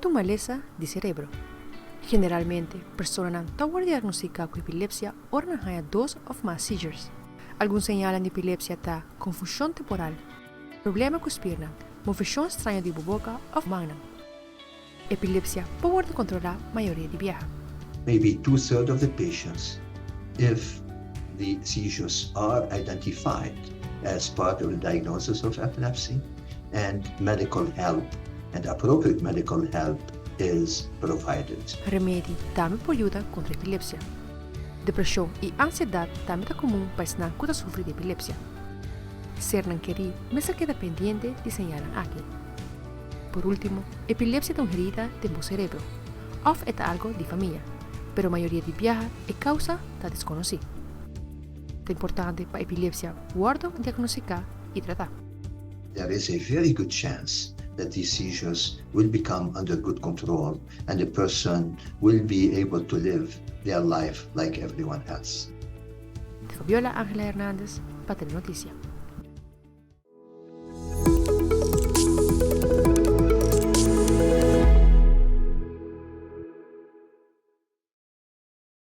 porta uma malesa de cerebro. Generalmente, personas não estão diagnosticadas com epilepsia ou não têm 2 ou mais seizures. Alguns señalan de epilepsia tá confusão temporal, problema com as pernas, movimento estranho de boca ou mão. Epilepsia pode controlar a maioria de viajes. Maybe 2/3 of the patients, if the seizures are identified as part of the diagnosis of epilepsy and medical help and appropriate medical help is provided. Remédio também pode ajudar contra a epilepsia. Depressão e ansiedade também é comum para esnan que sofrem de epilepsia. Ser não querer, mas queda pendente de señalar aqui. Por último, epilepsia é uma herida do cerebro. Ou é algo de família, pero a maioria de viajes é causa da desconhecida. É importante para a epilepsia wordo diagnosticar e tratar. There is a very good chance that these seizures will become under good control and the person will be able to live their life like everyone else. Fabiola Angela Hernandez, para Noticia.